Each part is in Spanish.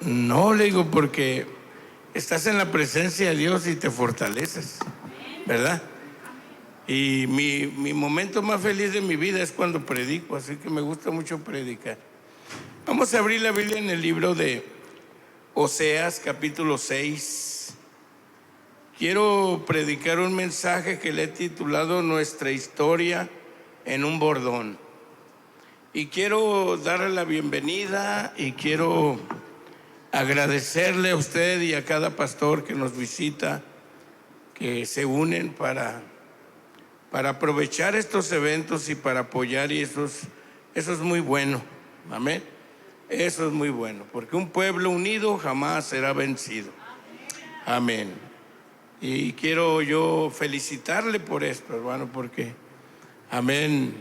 No, le digo, porque estás en la presencia de Dios y te fortaleces, ¿verdad? Y mi momento más feliz de mi vida es cuando predico, así que me gusta mucho predicar. Vamos a abrir la Biblia en el libro de Oseas, capítulo 6. Quiero predicar un mensaje que le he titulado Nuestra historia en un bordón. Y quiero darle la bienvenida y quiero agradecerle a usted y a cada pastor que nos visita, que se unen para aprovechar estos eventos y para apoyar, y eso es muy bueno. Amén. Eso es muy bueno, porque un pueblo unido jamás será vencido. Amén. Y quiero yo felicitarle por esto, hermano, porque, amén,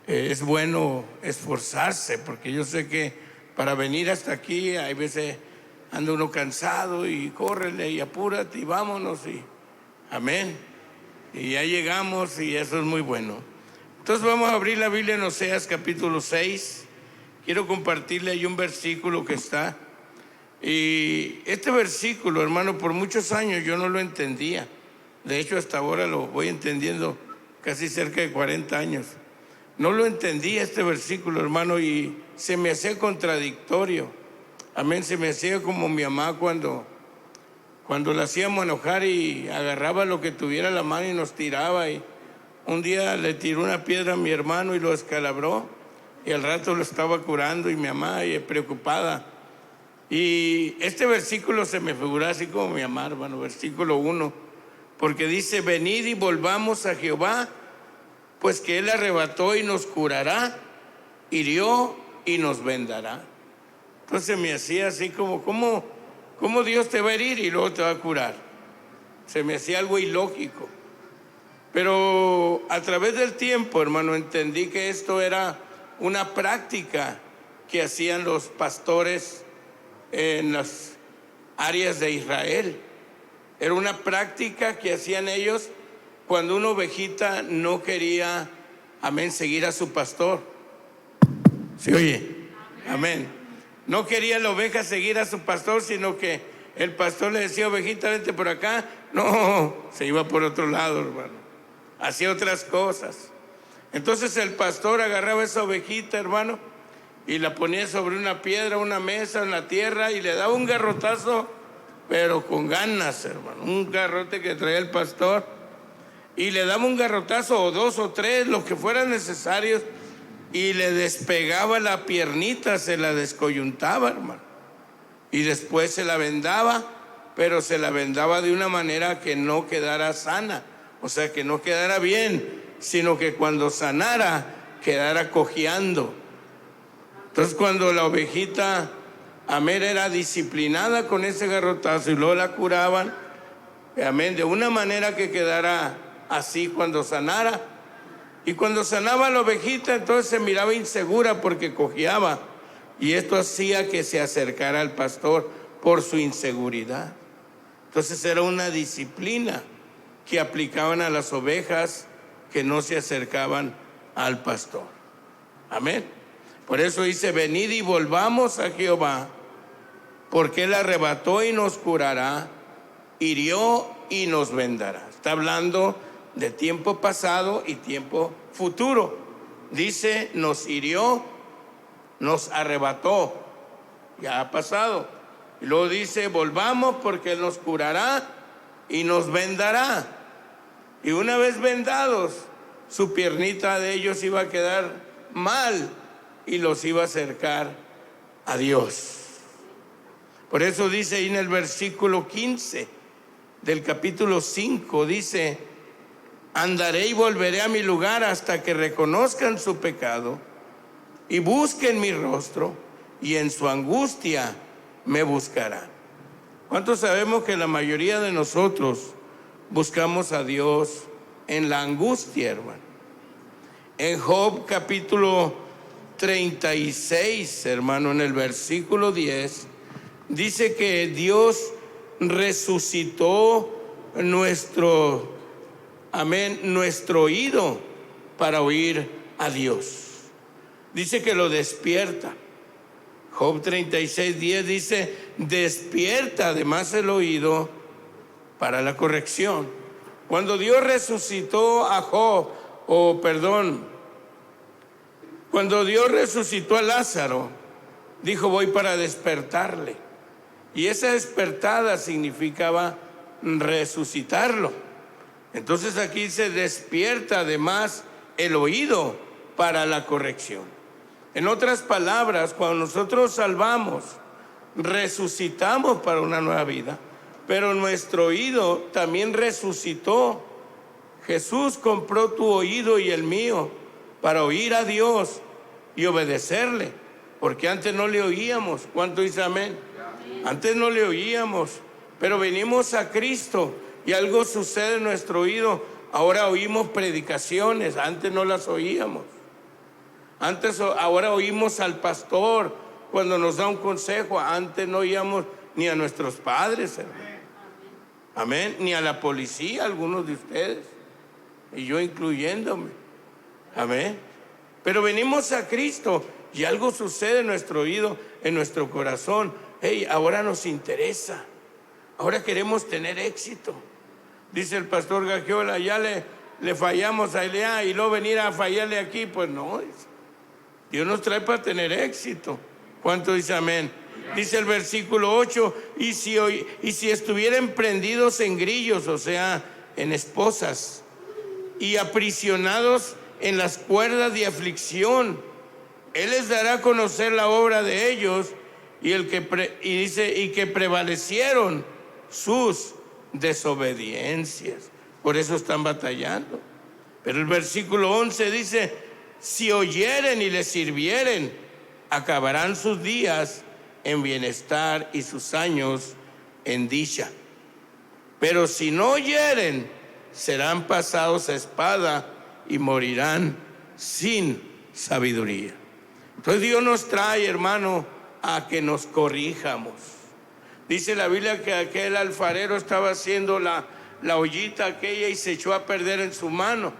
es bueno esforzarse, porque yo sé que para venir hasta aquí hay veces anda uno cansado y córrele y apúrate y vámonos y amén. Y ya llegamos y eso es muy bueno. Entonces vamos a abrir la Biblia en Oseas capítulo 6. Quiero compartirle ahí un versículo que está. Y este versículo, hermano, por muchos años yo no lo entendía. De hecho, hasta ahora lo voy entendiendo, casi cerca de 40 años. No lo entendía este versículo, hermano, y se me hacía contradictorio. Amén, se me hacía como mi mamá cuando la hacíamos enojar y agarraba lo que tuviera a la mano y nos tiraba. Y un día le tiró una piedra a mi hermano y lo descalabró, y al rato lo estaba curando, y mi mamá preocupada. Y este versículo se me figura así como mi mamá, hermano, versículo 1, porque dice: venid y volvamos a Jehová, pues que Él arrebató y nos curará, hirió y nos vendará. Entonces me hacía así como, ¿cómo Dios te va a herir y luego te va a curar? Se me hacía algo ilógico. Pero a través del tiempo, hermano, entendí que esto era una práctica que hacían los pastores en las áreas de Israel. Era una práctica que hacían ellos cuando una ovejita no quería, amén, seguir a su pastor. ¿Se oye? Amén. No quería la oveja seguir a su pastor, sino que el pastor le decía: ovejita, vente por acá. No, se iba por otro lado, hermano. Hacía otras cosas. Entonces el pastor agarraba esa ovejita, hermano, y la ponía sobre una piedra, una mesa, en la tierra, y le daba un garrotazo, pero con ganas, hermano. Un garrote que traía el pastor. Y le daba un garrotazo, o dos o tres, los que fueran necesarios, y le despegaba la piernita, se la descoyuntaba, hermano. Y después se la vendaba, pero se la vendaba de una manera que no quedara sana, o sea, que no quedara bien, sino que cuando sanara, quedara cojeando. Entonces, cuando la ovejita, amén, era disciplinada con ese garrotazo y luego la curaban, amén, de una manera que quedara así cuando sanara. Y cuando sanaba la ovejita, entonces se miraba insegura porque cojeaba. Y esto hacía que se acercara al pastor por su inseguridad. Entonces era una disciplina que aplicaban a las ovejas que no se acercaban al pastor. Amén. Por eso dice: venid y volvamos a Jehová, porque Él arrebató y nos curará, hirió y nos vendará. Está hablando de tiempo pasado y tiempo futuro. Dice: nos hirió, nos arrebató, ya ha pasado. Y luego dice: volvamos porque Él nos curará y nos vendará. Y una vez vendados, su piernita de ellos iba a quedar mal y los iba a acercar a Dios. Por eso dice ahí en el versículo 15 del capítulo 5, dice: andaré y volveré a mi lugar hasta que reconozcan su pecado y busquen mi rostro, y en su angustia me buscarán. ¿Cuántos sabemos que la mayoría de nosotros buscamos a Dios en la angustia, hermano? En Job capítulo 36, hermano, en el versículo 10, dice que Dios resucitó nuestro oído para oír a Dios. Dice que lo despierta. Job 36:10 dice: despierta además el oído para la corrección. Cuando Dios resucitó a cuando Dios resucitó a Lázaro, dijo: voy para despertarle. Y esa despertada significaba resucitarlo. Entonces aquí se despierta además el oído para la corrección. En otras palabras, cuando nosotros salvamos, resucitamos para una nueva vida, pero nuestro oído también resucitó. Jesús compró tu oído y el mío para oír a Dios y obedecerle, porque antes no le oíamos. ¿Cuánto dice amén? Antes no le oíamos, pero venimos a Cristo y algo sucede en nuestro oído. Ahora oímos predicaciones, antes no las oíamos. Ahora oímos al pastor cuando nos da un consejo. Antes no oíamos ni a nuestros padres, hermano. Amén. Ni a la policía, algunos de ustedes, y yo incluyéndome. Amén. Pero venimos a Cristo y algo sucede en nuestro oído, en nuestro corazón. Hey, ahora nos interesa. Ahora queremos tener éxito. Dice el pastor Gagiola: ya le fallamos a Elías y luego venir a fallarle aquí. Pues no, Dios nos trae para tener éxito. ¿Cuánto dice amén? Dice el versículo 8: y si estuvieran prendidos en grillos, o sea, en esposas, y aprisionados en las cuerdas de aflicción, Él les dará a conocer la obra de ellos, y que prevalecieron sus desobediencias. Por eso están batallando. Pero el versículo 11 dice: si oyeren y les sirvieren, acabarán sus días en bienestar y sus años en dicha. Pero si no oyeren, serán pasados a espada y morirán sin sabiduría. Entonces Dios nos trae, hermano, a que nos corrijamos. Dice la Biblia que aquel alfarero estaba haciendo la ollita aquella y se echó a perder en su mano.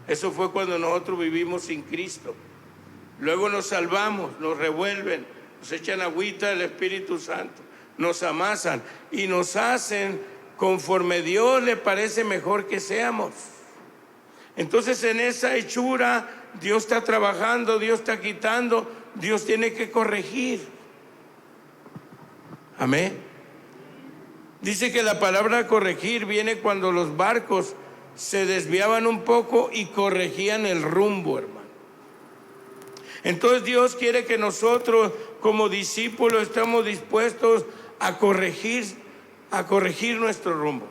Eso fue cuando nosotros vivimos sin Cristo. Luego nos salvamos, nos revuelven, nos echan agüita del Espíritu Santo, nos amasan y nos hacen conforme Dios le parece mejor que seamos. Entonces en esa hechura Dios está trabajando, Dios está quitando, Dios tiene que corregir. Amén. Dice que la palabra corregir viene cuando los barcos se desviaban un poco y corregían el rumbo, hermano. Entonces Dios quiere que nosotros como discípulos estemos dispuestos a corregir nuestro rumbo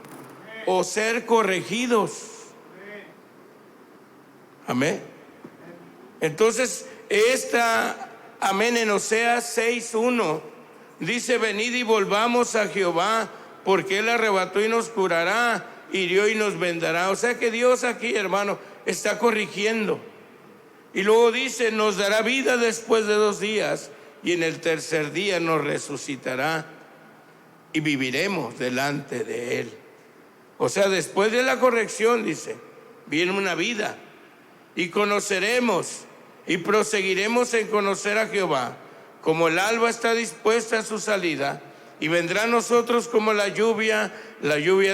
o ser corregidos. Amén. Entonces amén, en Oseas 6:1 dice: venid y volvamos a Jehová, porque Él arrebató y nos curará, hirió y nos vendará. O sea que Dios aquí, hermano, está corrigiendo. Y luego dice: nos dará vida después de 2 días, y en el tercer día nos resucitará y viviremos delante de Él. O sea, después de la corrección, dice, viene una vida, y conoceremos y proseguiremos en conocer a Jehová, como el alba está dispuesta a su salida, y vendrá a nosotros como la lluvia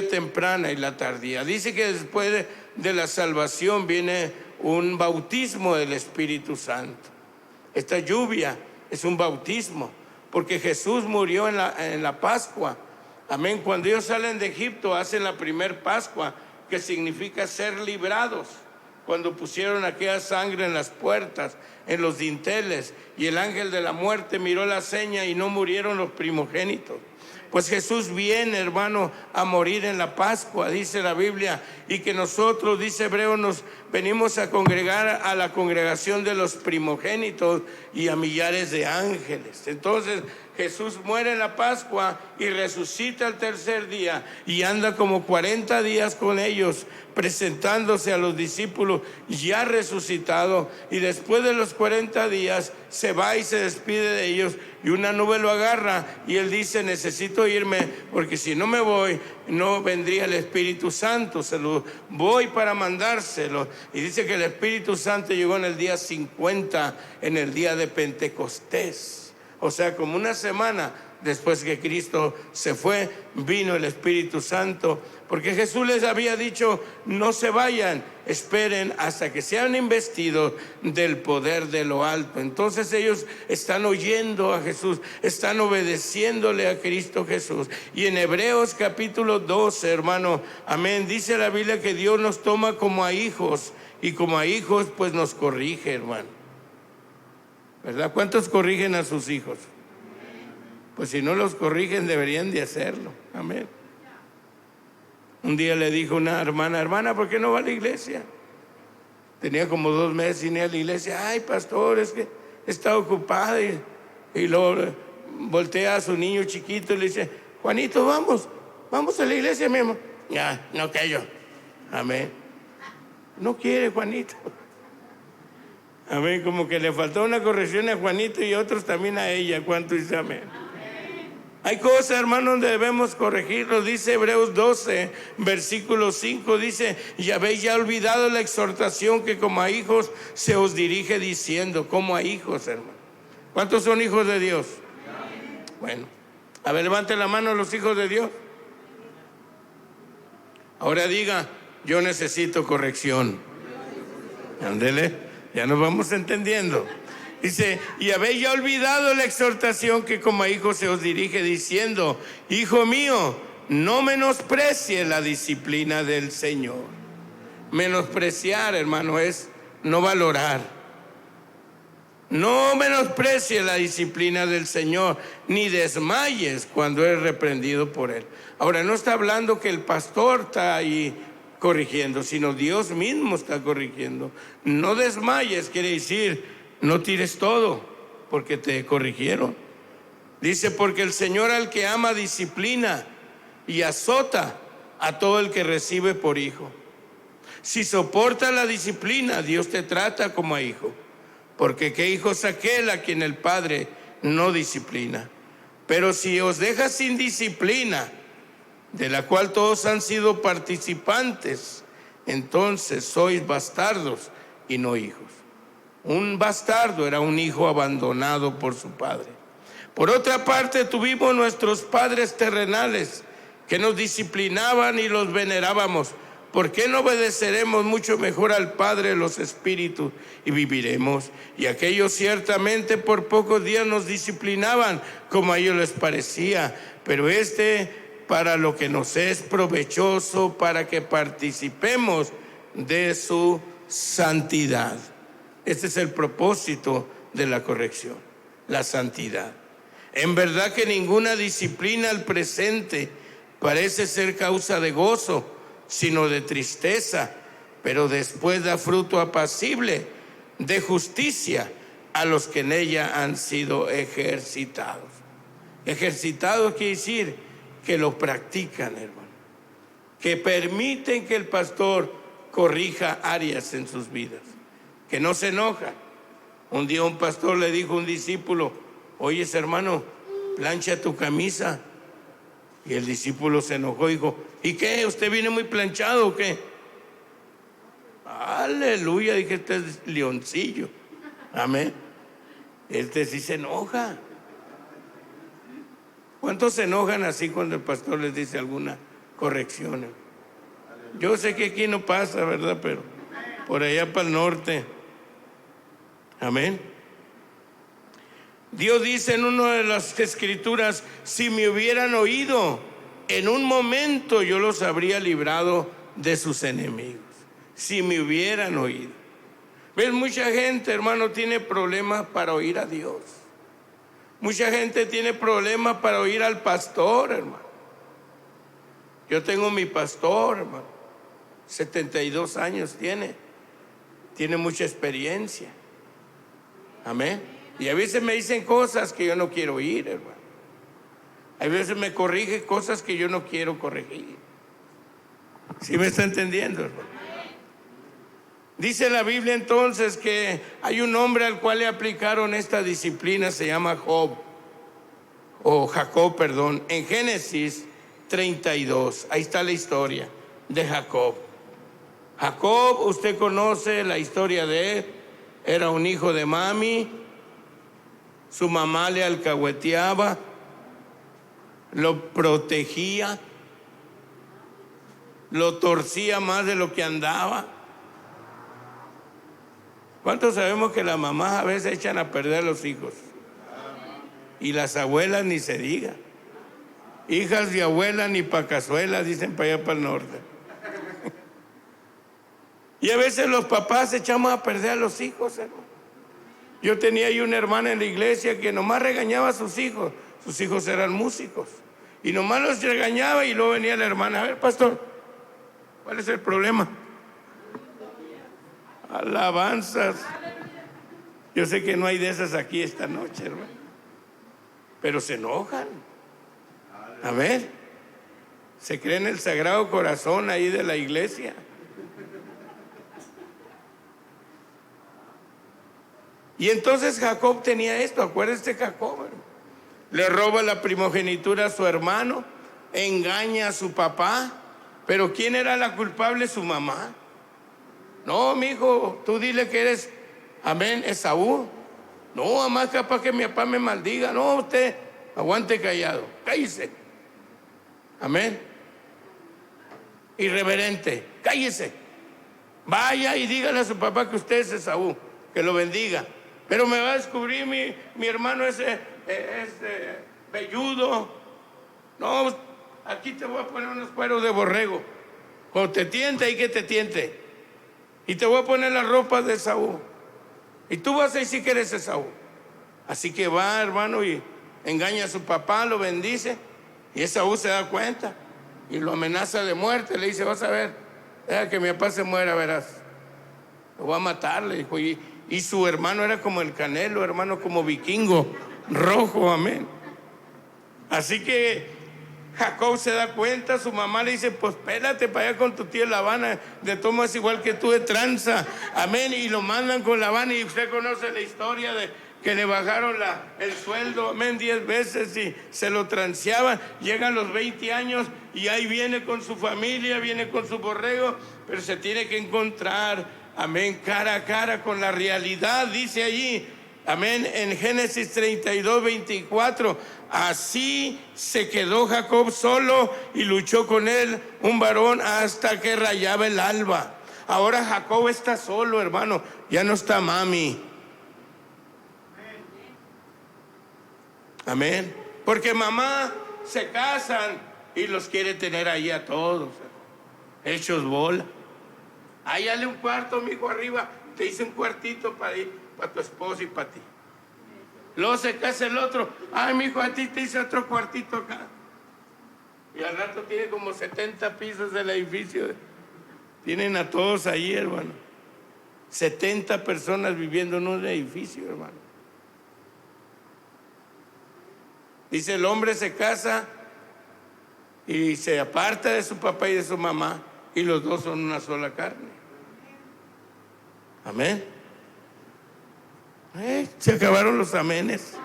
temprana y la tardía. Dice que después de la salvación viene un bautismo del Espíritu Santo. Esta lluvia es un bautismo, porque Jesús murió en la Pascua. Amén. Cuando ellos salen de Egipto, hacen la primer Pascua, que significa ser librados. Cuando pusieron aquella sangre en las puertas, en los dinteles, y el ángel de la muerte miró la seña y no murieron los primogénitos. Pues Jesús viene, hermano, a morir en la Pascua, dice la Biblia, y que nosotros, dice Hebreo, nos venimos a congregar a la congregación de los primogénitos y a millares de ángeles. Entonces Jesús muere en la Pascua y resucita el tercer día y anda como 40 días con ellos, presentándose a los discípulos ya resucitado, y después de los 40 días se va y se despide de ellos, y una nube lo agarra y él dice: necesito irme, porque si no me voy no vendría el Espíritu Santo, se lo voy para mandárselo. Y dice que el Espíritu Santo llegó en el día 50, en el día de Pentecostés. O sea, como una semana después que Cristo se fue, vino el Espíritu Santo, porque Jesús les había dicho: no se vayan, esperen hasta que sean investidos del poder de lo alto. Entonces ellos están oyendo a Jesús, están obedeciéndole a Cristo Jesús. Y en Hebreos capítulo 12, hermano, amén, dice la Biblia que Dios nos toma como a hijos, y como a hijos pues nos corrige, hermano, ¿verdad? ¿Cuántos corrigen a sus hijos? Pues si no los corrigen, deberían de hacerlo. Amén. Un día le dijo una hermana, ¿por qué no va a la iglesia? Tenía como 2 meses sin ir a la iglesia. Ay, pastor, es que está ocupada. Y luego voltea a su niño chiquito y le dice: Juanito, vamos a la iglesia, mi amor. Ya, no cayó. Amén. No quiere Juanito. Amén, como que le faltó una corrección a Juanito y otros también a ella. ¿Cuánto dice amén? Hay cosas, hermanos, donde debemos corregirlos. Dice Hebreos 12, versículo 5, dice: y habéis ya olvidado la exhortación que como a hijos se os dirige, diciendo. Como a hijos, hermano. ¿Cuántos son hijos de Dios? Bueno, a ver, levante la mano los hijos de Dios. Ahora diga: yo necesito corrección. Ándele, ya nos vamos entendiendo. Dice: y habéis ya olvidado la exhortación que como a hijos se os dirige, diciendo: hijo mío, no menosprecie la disciplina del Señor. Menospreciar, hermano, es no valorar. No menosprecie la disciplina del Señor, ni desmayes cuando eres reprendido por Él. Ahora, no está hablando que el pastor está ahí corrigiendo, sino Dios mismo está corrigiendo. No desmayes quiere decir: no tires todo, porque te corrigieron. Dice: porque el Señor al que ama disciplina y azota a todo el que recibe por hijo. Si soporta la disciplina, Dios te trata como a hijo. Porque qué hijo es aquel a quien el Padre no disciplina. Pero si os deja sin disciplina, de la cual todos han sido participantes, entonces sois bastardos y no hijos. Un bastardo era un hijo abandonado por su padre. Por otra parte, tuvimos nuestros padres terrenales que nos disciplinaban y los venerábamos. ¿Por qué no obedeceremos mucho mejor al Padre de los Espíritus y viviremos? Y aquellos ciertamente por pocos días nos disciplinaban como a ellos les parecía, pero para lo que nos es provechoso, para que participemos de su santidad. Este es el propósito de la corrección, la santidad. En verdad que ninguna disciplina al presente parece ser causa de gozo, sino de tristeza, pero después da fruto apacible de justicia a los que en ella han sido ejercitados. Ejercitados quiere decir que lo practican, hermano, que permiten que el pastor corrija áreas en sus vidas, que no se enoja. Un día un pastor le dijo a un discípulo: oye, hermano, plancha tu camisa. Y el discípulo se enojó y dijo: ¿y qué? ¿Usted viene muy planchado o qué? Aleluya, dije: este es leoncillo. Amén. Este sí se enoja. ¿Cuántos se enojan así cuando el pastor les dice alguna corrección? Yo sé que aquí no pasa, ¿verdad? Pero por allá para el norte. Amén. Dios dice en una de las escrituras: si me hubieran oído, en un momento yo los habría librado de sus enemigos. Si me hubieran oído. ¿Ves? Mucha gente, hermano, tiene problemas para oír a Dios. Mucha gente tiene problemas para oír al pastor, hermano. Yo tengo mi pastor, hermano, 72 años tiene mucha experiencia. Amén. Y a veces me dicen cosas que yo no quiero oír, hermano. A veces me corrige cosas que yo no quiero corregir. ¿Sí me está entendiendo, hermano? Dice la Biblia entonces que hay un hombre al cual le aplicaron esta disciplina, se llama Jacob, perdón, en Génesis 32. Ahí está la historia de Jacob. Jacob, usted conoce la historia de él, era un hijo de mami. Su mamá le alcahueteaba, lo protegía, lo torcía más de lo que andaba. ¿Cuántos sabemos que las mamás a veces echan a perder a los hijos? Y las abuelas ni se diga. Hijas de abuela ni pa' cazuela, dicen para allá para el norte. Y a veces los papás echamos a perder a los hijos, hermano. Yo tenía ahí una hermana en la iglesia que nomás regañaba a sus hijos. Sus hijos eran músicos. Y nomás los regañaba y luego venía la hermana. A ver, pastor, ¿cuál es el problema? Alabanzas. Yo sé que no hay de esas aquí esta noche, hermano. Pero se enojan. A ver, se creen el Sagrado Corazón ahí de la iglesia. Y entonces Jacob tenía esto, acuérdense Jacob, hermano. Le roba la primogenitura a su hermano, engaña a su papá, pero ¿quién era la culpable? Su mamá. No, mi hijo, tú dile que eres, amén, Esaú. No, mamá, capaz que mi papá me maldiga. No, usted aguante callado, cállese. Amén. Irreverente, cállese. Vaya y dígale a su papá que usted es Esaú, que lo bendiga. Pero me va a descubrir mi hermano ese velludo. No, aquí te voy a poner unos cueros de borrego. Cuando te tiente, ahí que te tiente. Y te voy a poner la ropa de Esaú. Y tú vas a decir que eres Esaú. Así que va, hermano, y engaña a su papá, lo bendice. Y Esaú se da cuenta. Y lo amenaza de muerte. Le dice, vas a ver, deja que mi papá se muera, verás. Lo voy a matar, le dijo. Y su hermano era como el Canelo, hermano, como vikingo, rojo, amén. Así que Jacob se da cuenta, su mamá le dice, pues espérate para allá con tu tía Labana, de tomas igual que tú de tranza, amén. Y lo mandan con Labana y usted conoce la historia de que le bajaron el sueldo, amén, 10 veces y se lo transeaban. Llegan los 20 años y ahí viene con su familia, viene con su borrego, pero se tiene que encontrar, amén, cara a cara con la realidad, dice allí, amén, en Génesis 32, 24, así se quedó Jacob solo y luchó con él un varón hasta que rayaba el alba. Ahora Jacob está solo, hermano, ya no está mami. Amén, porque mamá se casan y los quiere tener ahí a todos, hechos bola. Ahí dale un cuarto, mijo, arriba. Te hice un cuartito para tu esposo y para ti. Luego se casa el otro. Ay, mijo, a ti te hice otro cuartito acá. Y al rato tiene como 70 pisos del edificio. Tienen a todos ahí, hermano. 70 personas viviendo en un edificio, hermano. Dice, el hombre se casa y se aparta de su papá y de su mamá. Y los dos son una sola carne. Amén. Se acabaron los amenes.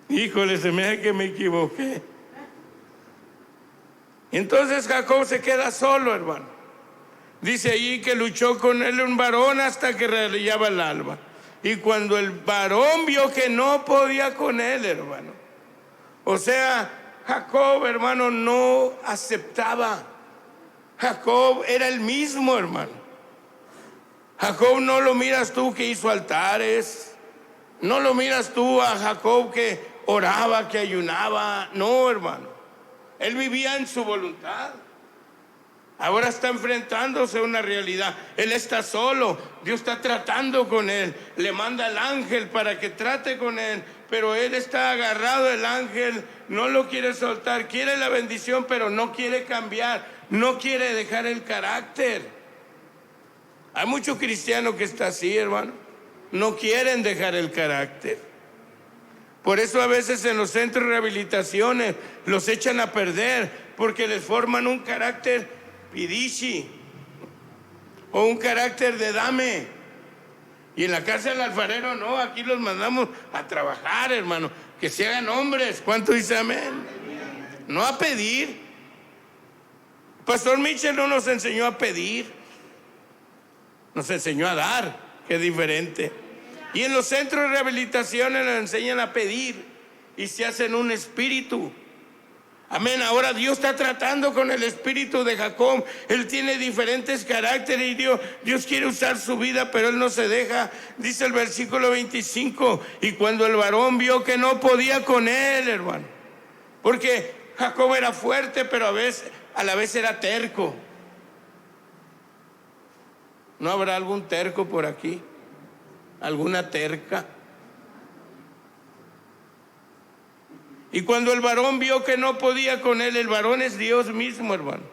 Híjole, se me hace que me equivoqué. Entonces Jacob se queda solo, hermano. Dice allí que luchó con él un varón hasta que rayaba el alba. Y cuando el varón vio que no podía con él, hermano. O sea, Jacob, hermano, no aceptaba. Jacob era el mismo, hermano. Jacob no lo miras tú que hizo altares. No lo miras tú a Jacob que oraba, que ayunaba. No, hermano. Él vivía en su voluntad. Ahora está enfrentándose a una realidad. Él está solo. Dios está tratando con él. Le manda al ángel para que trate con él. Pero él está agarrado, el ángel no lo quiere soltar. Quiere la bendición, pero no quiere cambiar. No quiere dejar el carácter. Hay muchos cristianos que están así, hermano. No quieren dejar el carácter. Por eso a veces en los centros de rehabilitaciones los echan a perder, porque les forman un carácter pidichi o un carácter de dame. Y en la casa del alfarero no, aquí los mandamos a trabajar, hermano, que se hagan hombres. ¿Cuánto dice amén? No a pedir. Pastor Mitchell no nos enseñó a pedir, nos enseñó a dar, que es diferente. Y en los centros de rehabilitación les enseñan a pedir y se hacen un espíritu. Amén. Ahora Dios está tratando con el espíritu de Jacob. Él tiene diferentes caracteres y Dios quiere usar su vida, pero él no se deja. Dice el versículo 25, y cuando el varón vio que no podía con él, hermano, porque Jacob era fuerte, pero a la vez era terco. ¿No habrá algún terco por aquí? ¿Alguna terca? Y cuando el varón vio que no podía con él, el varón es Dios mismo, hermano,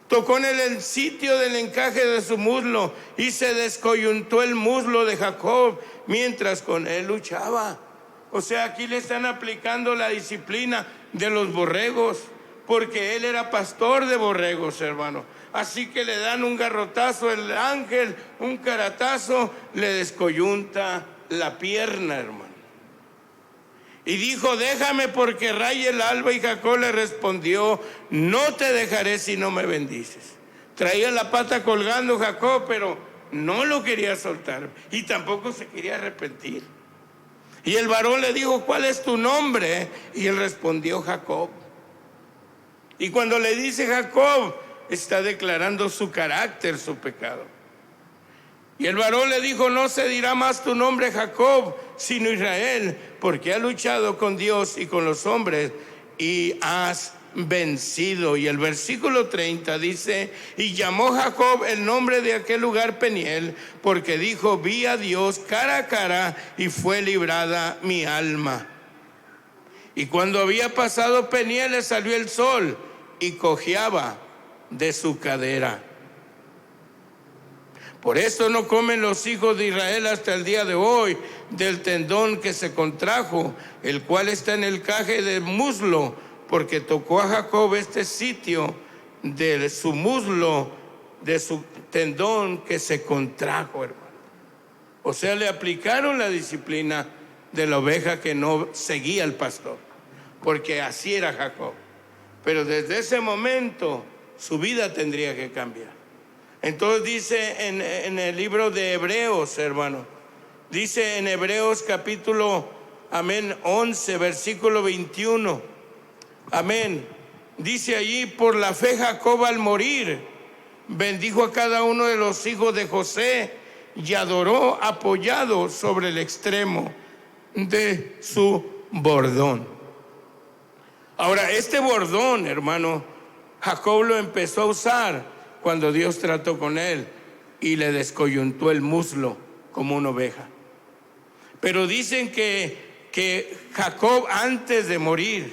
tocó en el sitio del encaje de su muslo y se descoyuntó el muslo de Jacob mientras con él luchaba. O sea, aquí le están aplicando la disciplina de los borregos, porque él era pastor de borregos, hermano. Así que le dan un garrotazo, el ángel, un caratazo, le descoyunta la pierna, hermano. Y dijo, déjame porque raye el alba. Y Jacob le respondió, no te dejaré si no me bendices. Traía la pata colgando Jacob, pero no lo quería soltar y tampoco se quería arrepentir. Y el varón le dijo, ¿cuál es tu nombre? Y él respondió, Jacob. Y cuando le dice Jacob, está declarando su carácter, su pecado. Y el varón le dijo, no se dirá más tu nombre Jacob, sino Israel, porque has luchado con Dios y con los hombres y has vencido. Y el versículo 30 dice, y llamó Jacob el nombre de aquel lugar Peniel, porque dijo, vi a Dios cara a cara y fue librada mi alma. Y cuando había pasado Peniel, le salió el sol y cojeaba de su cadera. Por esto no comen los hijos de Israel hasta el día de hoy del tendón que se contrajo, el cual está en el encaje del muslo, porque tocó a Jacob este sitio de su muslo, de su tendón que se contrajo, hermano. O sea, le aplicaron la disciplina de la oveja que no seguía al pastor, porque así era Jacob. Pero desde ese momento su vida tendría que cambiar. Entonces dice en el libro de Hebreos, hermano, dice en Hebreos capítulo, 11, versículo 21, dice allí, por la fe Jacob al morir, bendijo a cada uno de los hijos de José y adoró apoyado sobre el extremo de su bordón. Ahora, este bordón, hermano, Jacob lo empezó a usar cuando Dios trató con él y le descoyuntó el muslo como una oveja. Pero dicen que Jacob, antes de morir,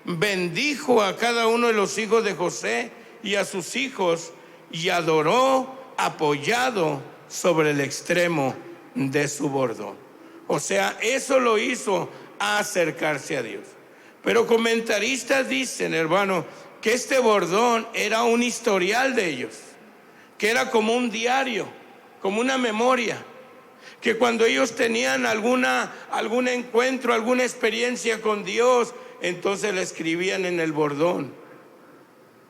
bendijo a cada uno de los hijos de José y a sus hijos y adoró apoyado sobre el extremo de su bordón. O sea, eso lo hizo acercarse a Dios. Pero comentaristas dicen, hermano, que este bordón era un historial de ellos, que era como un diario, como una memoria, que cuando ellos tenían algún encuentro, alguna experiencia con Dios, entonces la escribían en el bordón.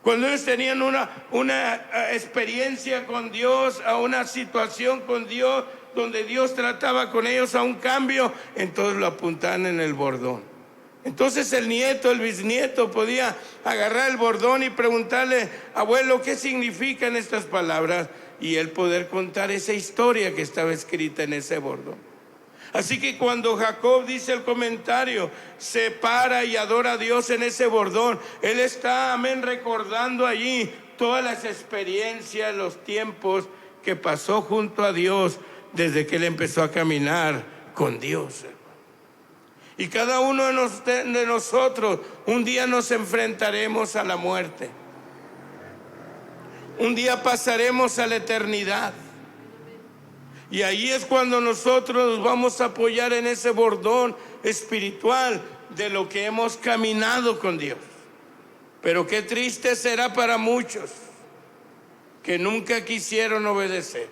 Cuando ellos tenían una experiencia con Dios, a una situación con Dios, donde Dios trataba con ellos a un cambio, entonces lo apuntaban en el bordón. Entonces el nieto, el bisnieto podía agarrar el bordón y preguntarle, abuelo, ¿qué significan estas palabras? Y él poder contar esa historia que estaba escrita en ese bordón. Así que cuando Jacob, dice el comentario, se para y adora a Dios en ese bordón, él está, recordando allí todas las experiencias, los tiempos que pasó junto a Dios desde que él empezó a caminar con Dios. Y cada uno de nosotros un día nos enfrentaremos a la muerte. Un día pasaremos a la eternidad. Y ahí es cuando nosotros nos vamos a apoyar en ese bordón espiritual de lo que hemos caminado con Dios. Pero qué triste será para muchos que nunca quisieron obedecer,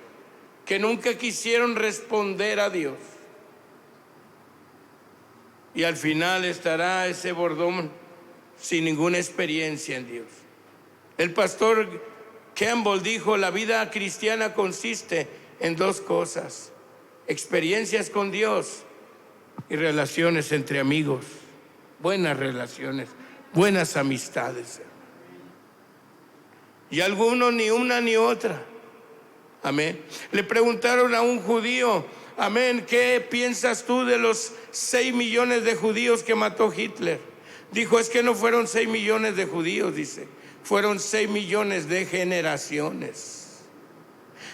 que nunca quisieron responder a Dios. Y al final estará ese bordón sin ninguna experiencia en Dios. El pastor Campbell dijo, la vida cristiana consiste en dos cosas: experiencias con Dios y relaciones entre amigos, buenas relaciones, buenas amistades. Y algunos ni una ni otra. Amén. Le preguntaron a un judío, amén, ¿qué piensas tú de los 6 millones de judíos que mató Hitler? Dijo, es que no fueron 6 millones de judíos, dice, fueron 6 millones de generaciones.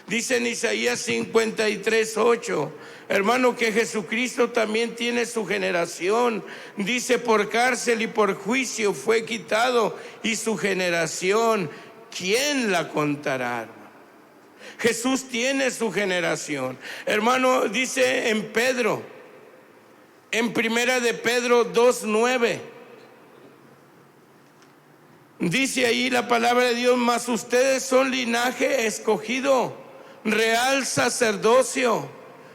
Dice en Isaías 53:8, hermano, que Jesucristo también tiene su generación. Dice, por cárcel y por juicio fue quitado, y su generación, ¿quién la contará? Jesús tiene su generación. Hermano, dice en Pedro, en primera de Pedro 2:9, dice ahí la palabra de Dios, mas ustedes son linaje escogido, real sacerdocio,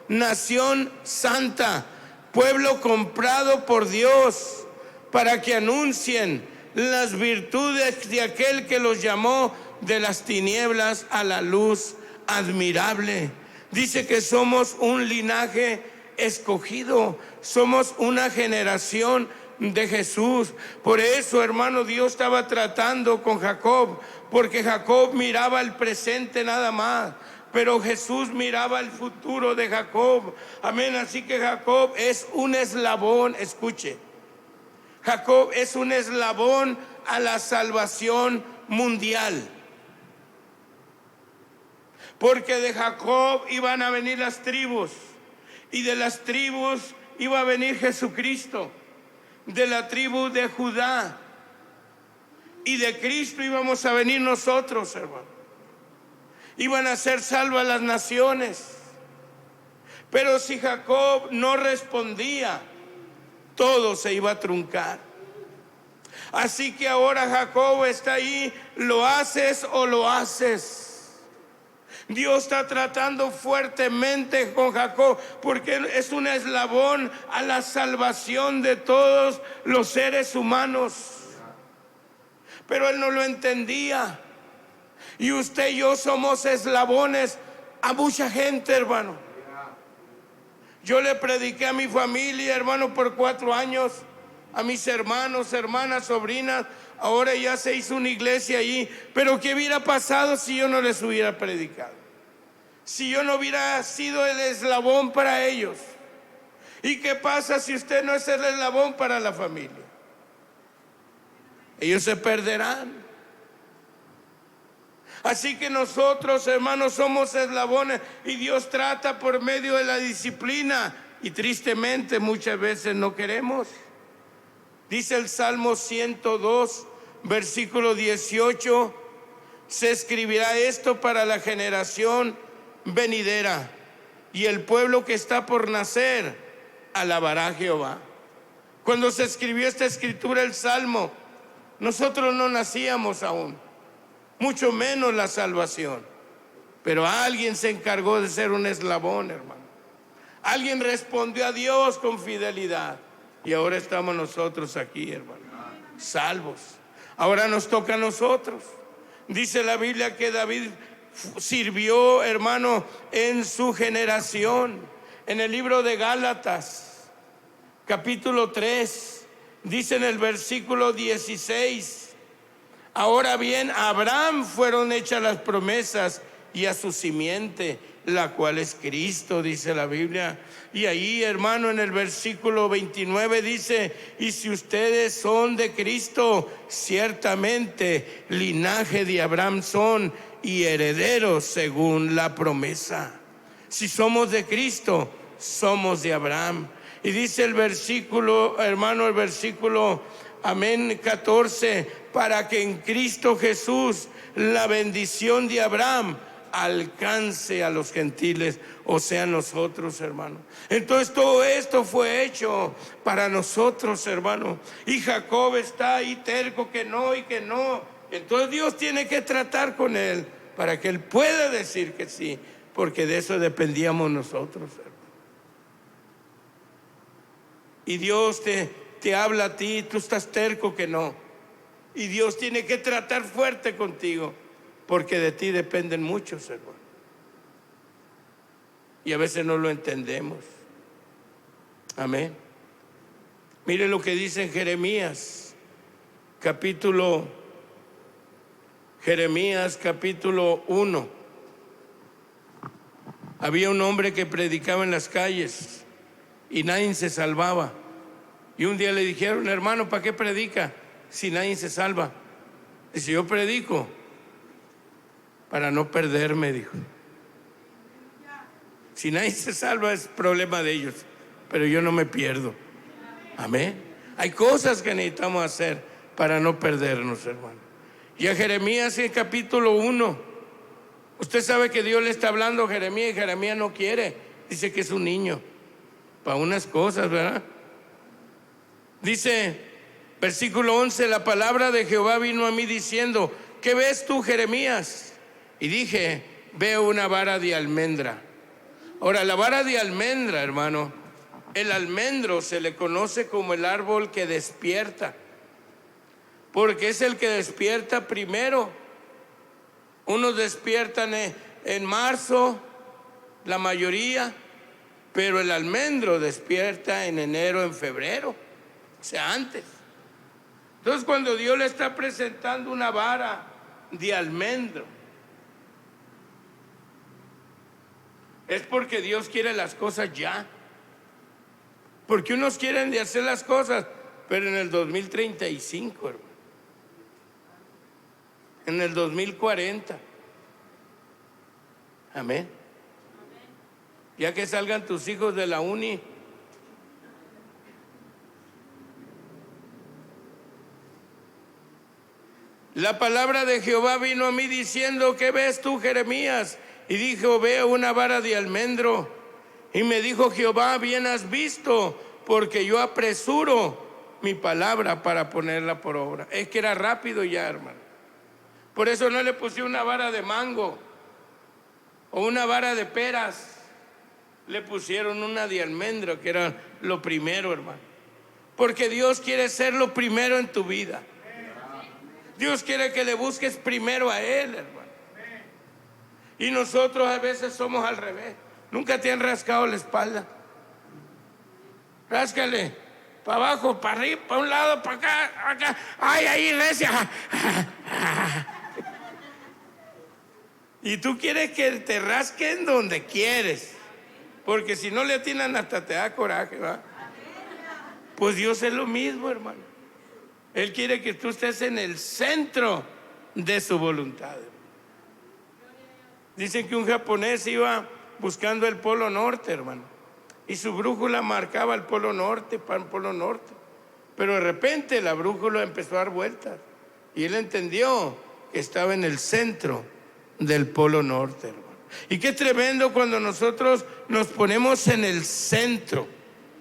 nación santa, pueblo comprado por Dios, para que anuncien las virtudes de aquel que los llamó de las tinieblas a la luz admirable. Dice que somos un linaje escogido, somos una generación de Jesús. Por eso, hermano, Dios estaba tratando con Jacob, porque Jacob miraba el presente nada más, pero Jesús miraba el futuro de Jacob. Amén. Así que Jacob es un eslabón, escuche, Jacob es un eslabón a la salvación mundial. Porque de Jacob iban a venir las tribus, y de las tribus iba a venir Jesucristo. De la tribu de Judá y de Cristo íbamos a venir nosotros, hermano. Iban a ser salvas las naciones. Pero si Jacob no respondía, todo se iba a truncar. Así que ahora Jacob está ahí, lo haces o lo haces. Dios está tratando fuertemente con Jacob, porque es un eslabón a la salvación de todos los seres humanos. Pero él no lo entendía. Y usted y yo somos eslabones a mucha gente, hermano. Yo le prediqué a mi familia, hermano, por 4 años, a mis hermanos, hermanas, sobrinas. Ahora ya se hizo una iglesia allí. Pero ¿qué hubiera pasado si yo no les hubiera predicado? Si yo no hubiera sido el eslabón para ellos. ¿Y qué pasa si usted no es el eslabón para la familia? Ellos se perderán. Así que nosotros, hermanos, somos eslabones, y Dios trata por medio de la disciplina, y tristemente muchas veces no queremos. Dice el Salmo 102, versículo 18, se escribirá esto para la generación venidera, y el pueblo que está por nacer alabará a Jehová. Cuando se escribió esta escritura, el Salmo, nosotros no nacíamos aún, mucho menos la salvación, pero alguien se encargó de ser un eslabón, hermano. Alguien respondió a Dios con fidelidad, y ahora estamos nosotros aquí, hermano, salvos. Ahora nos toca a nosotros. Dice la Biblia que David sirvió, hermano, en su generación. En el libro de Gálatas, capítulo 3, dice en el versículo 16, ahora bien, a Abraham fueron hechas las promesas, y a su simiente, la cual es Cristo, dice la Biblia. Y ahí, hermano, en el versículo 29 dice, y si ustedes son de Cristo, ciertamente linaje de Abraham son, y herederos según la promesa. Si somos de Cristo, somos de Abraham. Y dice el versículo, hermano, el versículo, amén, 14, para que en Cristo Jesús la bendición de Abraham alcance a los gentiles, o sea, nosotros, hermano. Entonces todo esto fue hecho para nosotros, hermano. Y Jacob está ahí terco que no y que no. Entonces Dios tiene que tratar con él para que él pueda decir que sí, porque de eso dependíamos nosotros, hermano. Y Dios te habla a ti, tú estás terco que no. Y Dios tiene que tratar fuerte contigo, porque de ti dependen muchos, hermano. y a veces no lo entendemos. Amén. Mire lo que dice en Jeremías, capítulo 1. Había un hombre que predicaba en las calles y nadie se salvaba. Y un día le dijeron: hermano, ¿para qué predica si nadie se salva? Dice: yo predico para no perderme, dijo. Si nadie se salva es problema de ellos, pero yo no me pierdo. Amén. Hay cosas que necesitamos hacer para no perdernos, hermano. Y a Jeremías en capítulo 1, usted sabe que Dios le está hablando a Jeremías y Jeremías no quiere. Dice que es un niño para unas cosas, ¿verdad? Dice, versículo 11: la palabra de Jehová vino a mí diciendo: ¿qué ves tú, Jeremías? Y dije: veo una vara de almendra. Ahora, la vara de almendra, hermano, el almendro se le conoce como el árbol que despierta, porque es el que despierta primero. Unos despiertan en marzo, la mayoría, pero el almendro despierta en enero, en febrero, o sea, antes. Entonces, cuando Dios le está presentando una vara de almendro, es porque Dios quiere las cosas ya. Porque unos quieren de hacer las cosas, pero en el 2035, hermano. En el 2040. Amén. Ya que salgan tus hijos de la uni. La palabra de Jehová vino a mí diciendo: ¿qué ves tú, Jeremías? Y dijo: veo una vara de almendro. Y me dijo Jehová: bien has visto, porque yo apresuro mi palabra para ponerla por obra. Es que era rápido ya, hermano. Por eso no le puse una vara de mango o una vara de peras. Le pusieron una de almendro, que era lo primero, hermano. Porque Dios quiere ser lo primero en tu vida. Dios quiere que le busques primero a Él, hermano. Y nosotros a veces somos al revés. Nunca te han rascado la espalda. Ráscale para abajo, para arriba, para un lado, para acá, acá. Ay, ahí recia. Y tú quieres que te rasquen donde quieres, porque si no le atinan hasta te da coraje, ¿va? Pues Dios es lo mismo, hermano. Él quiere que tú estés en el centro de su voluntad. Dicen que un japonés iba buscando el polo norte, hermano, y su brújula marcaba el polo norte, para el polo norte. Pero de repente la brújula empezó a dar vueltas y él entendió que estaba en el centro del polo norte, hermano. Y qué tremendo cuando nosotros nos ponemos en el centro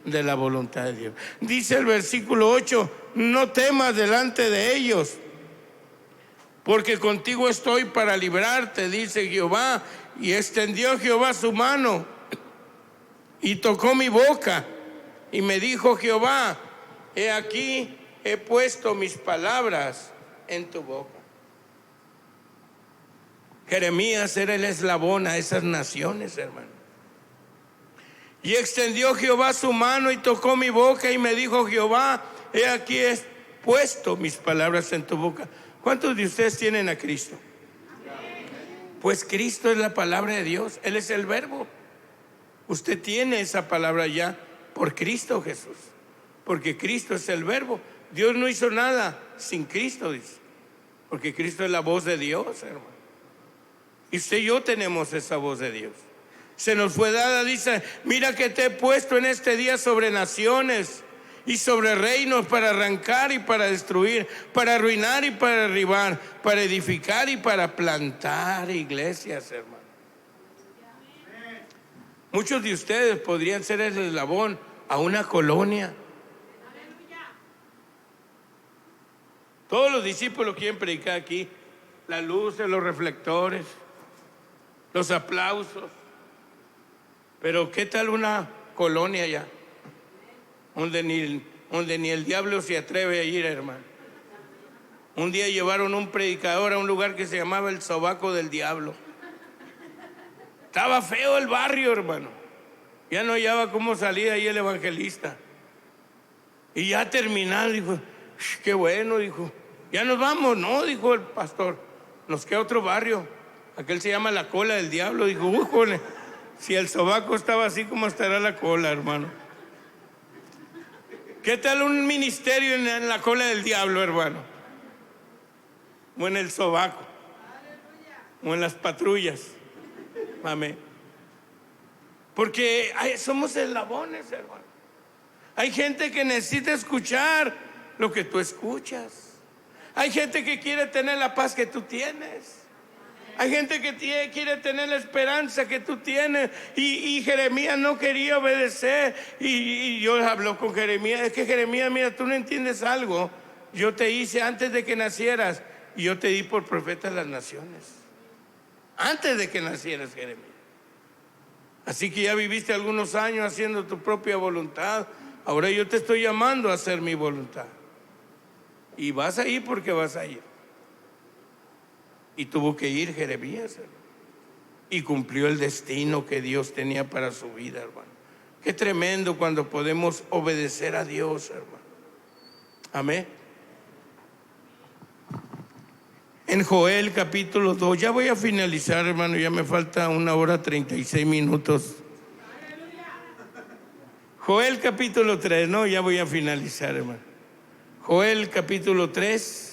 de la voluntad de Dios. Dice el versículo 8: no temas delante de ellos, porque contigo estoy para librarte, dice Jehová. Y extendió Jehová su mano y tocó mi boca, y me dijo Jehová: he aquí, he puesto mis palabras en tu boca. Jeremías era el eslabón a esas naciones, hermano. Y extendió Jehová su mano y tocó mi boca, y me dijo Jehová: he aquí, he puesto mis palabras en tu boca. ¿Cuántos de ustedes tienen a Cristo? Pues Cristo es la palabra de Dios. Él es el verbo. Usted tiene esa palabra ya por Cristo Jesús, porque Cristo es el verbo. Dios no hizo nada sin Cristo, dice, porque Cristo es la voz de Dios, hermano. Y usted y yo tenemos esa voz de Dios. Se nos fue dada, dice: mira que te he puesto en este día sobre naciones y sobre reinos, para arrancar y para destruir, para arruinar y para derribar, para edificar y para plantar iglesias, hermano. Muchos de ustedes podrían ser el eslabón a una colonia. Todos los discípulos quieren predicar aquí: las luces, los reflectores, los aplausos. Pero ¿qué tal una colonia ya? Donde ni el diablo se atreve a ir, hermano. Un día llevaron un predicador a un lugar que se llamaba el Sobaco del Diablo. Estaba feo el barrio, hermano. Ya no hallaba cómo salir ahí el evangelista. Y ya terminado, dijo, qué bueno, dijo, ya nos vamos. No, dijo el pastor, nos queda otro barrio. Aquel se llama la Cola del Diablo. Dijo, jole, si el sobaco estaba así, ¿cómo estará la cola, hermano? ¿Qué tal un ministerio en la Cola del Diablo, hermano? O en el sobaco, o en las patrullas. Amén. Porque somos eslabones, hermano. Hay gente que necesita escuchar lo que tú escuchas. Hay gente que quiere tener la paz que tú tienes. Hay gente que quiere tener la esperanza que tú tienes. Y Jeremías no quería obedecer. Y yo hablo con Jeremías. Es que Jeremías, mira, tú no entiendes algo. Yo te hice antes de que nacieras. Y yo te di por profeta de las naciones. Antes de que nacieras, Jeremías. Así que ya viviste algunos años haciendo tu propia voluntad. Ahora yo te estoy llamando a hacer mi voluntad. Y vas a ir porque vas a ir. Y tuvo que ir Jeremías, hermano. Y cumplió el destino que Dios tenía para su vida, hermano. Qué tremendo cuando podemos obedecer a Dios, hermano. Amén. En Joel capítulo 2, ya voy a finalizar, hermano, ya me falta 1 hora 36 minutos. Joel capítulo 3, no, ya voy a finalizar, hermano. Joel capítulo 3.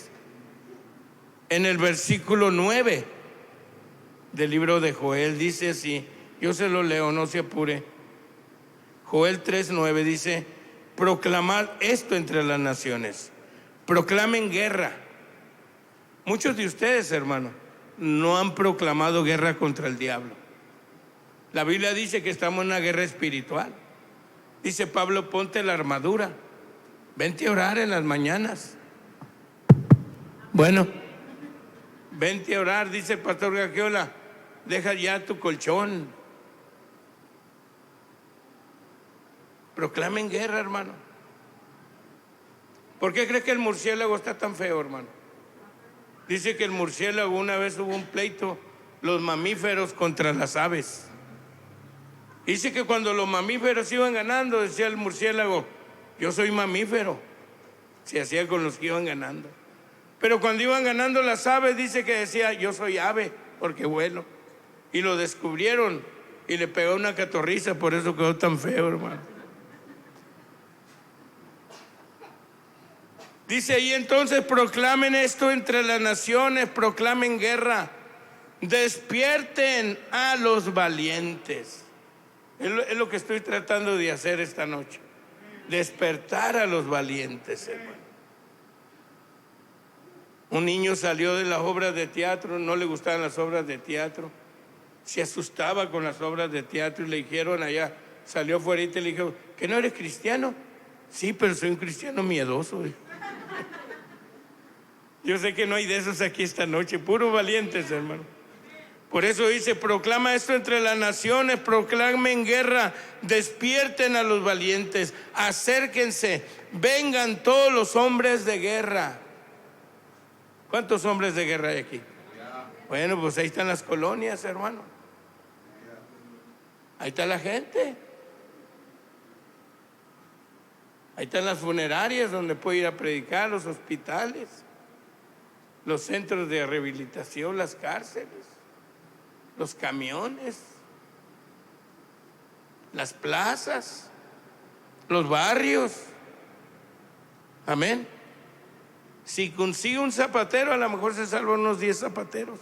En el versículo 9 del libro de Joel dice así, yo se lo leo, no se apure. Joel 3:9 dice, proclamad esto entre las naciones, proclamen guerra. Muchos de ustedes, hermano, no han proclamado guerra contra el diablo. La Biblia dice que estamos en una guerra espiritual. Dice Pablo, ponte la armadura, vente a orar en las mañanas. Bueno, vente a orar, dice el pastor Gaquiola, deja ya tu colchón. Proclamen guerra, hermano. ¿Por qué crees que el murciélago está tan feo, hermano? Dice que el murciélago, una vez hubo un pleito, los mamíferos contra las aves. Dice que cuando los mamíferos iban ganando, decía el murciélago, yo soy mamífero. Se hacía con los que iban ganando. Pero cuando iban ganando las aves, dice que decía, yo soy ave, porque vuelo. Y lo descubrieron y le pegó una catorriza, por eso quedó tan feo, hermano. Dice ahí entonces, proclamen esto entre las naciones, proclamen guerra, despierten a los valientes. Es lo que estoy tratando de hacer esta noche, despertar a los valientes, hermano. Un niño salió de las obras de teatro, no le gustaban las obras de teatro, se asustaba con las obras de teatro y le dijeron allá, salió afuera y le dijo, ¿que no eres cristiano? Sí, pero soy un cristiano miedoso. Yo sé que no hay de esos aquí esta noche, puros valientes, hermano. Por eso dice, proclama esto entre las naciones, proclamen guerra, despierten a los valientes, acérquense, vengan todos los hombres de guerra. ¿Cuántos hombres de guerra hay aquí? Bueno, pues ahí están las colonias, hermano. Ahí está la gente. Ahí están las funerarias donde puede ir a predicar, los hospitales, los centros de rehabilitación, las cárceles, los camiones, las plazas, los barrios. Amén. Si consigue un zapatero, a lo mejor se salvan unos 10 zapateros.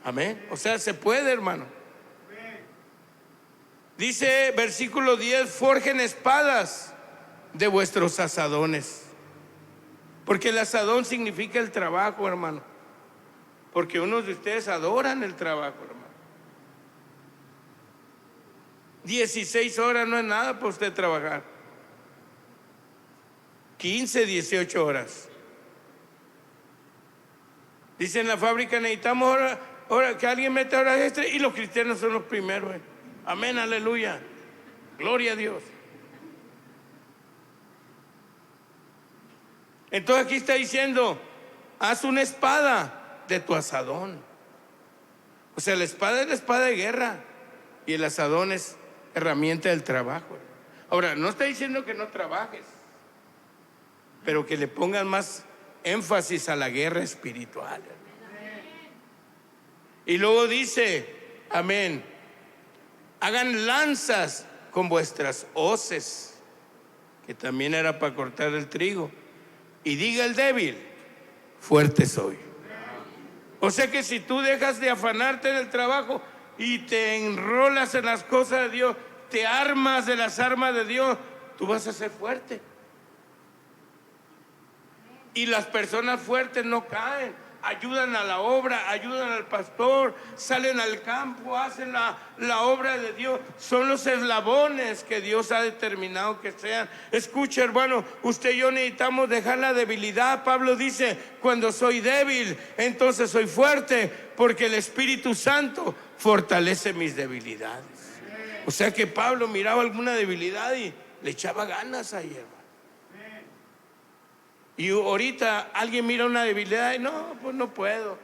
Amén. O sea, se puede, hermano. Dice versículo 10, forjen espadas de vuestros asadones. Porque el asadón significa el trabajo, hermano. Porque unos de ustedes adoran el trabajo, hermano. 16 horas no es nada para usted trabajar. 15, 18 horas. Dice en la fábrica, necesitamos ahora que alguien meta horas extra, y los cristianos son los primeros. Amén, aleluya. Gloria a Dios. Entonces aquí está diciendo, haz una espada de tu asadón. O sea, la espada es la espada de guerra y el asadón es herramienta del trabajo. Ahora, no está diciendo que no trabajes, pero que le pongan más énfasis a la guerra espiritual. Y luego dice, amén, hagan lanzas con vuestras hoces, que también era para cortar el trigo. Y diga el débil, fuerte soy. O sea que si tú dejas de afanarte en el trabajo y te enrolas en las cosas de Dios, te armas de las armas de Dios, tú vas a ser fuerte. Y las personas fuertes no caen, ayudan a la obra, ayudan al pastor, salen al campo, hacen la obra de Dios. Son los eslabones que Dios ha determinado que sean. Escucha, hermano, usted y yo necesitamos dejar la debilidad. Pablo dice, cuando soy débil, entonces soy fuerte, porque el Espíritu Santo fortalece mis debilidades. O sea que Pablo miraba alguna debilidad y le echaba ganas ahí, hermano. Y ahorita alguien mira una debilidad y no, pues no puedo.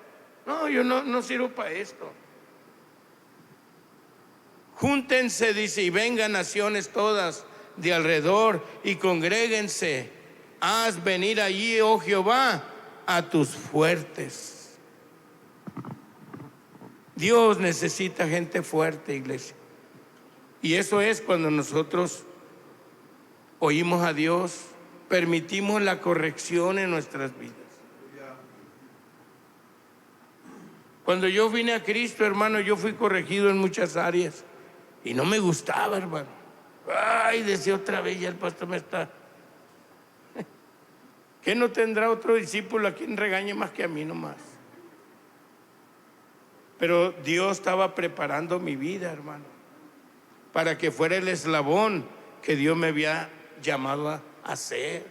No, yo no sirvo para esto. Júntense, dice, y vengan naciones todas de alrededor y congréguense. Haz venir allí, oh Jehová, a tus fuertes. Dios necesita gente fuerte, iglesia. Y eso es cuando nosotros oímos a Dios, permitimos la corrección en nuestras vidas. Cuando yo vine a Cristo, hermano, yo fui corregido en muchas áreas y no me gustaba, hermano. Ay, decía otra vez, ya el pastor me está. ¿Qué no tendrá otro discípulo a quien regañe más que a mí nomás? Pero Dios estaba preparando mi vida, hermano, para que fuera el eslabón que Dios me había llamado a hacer.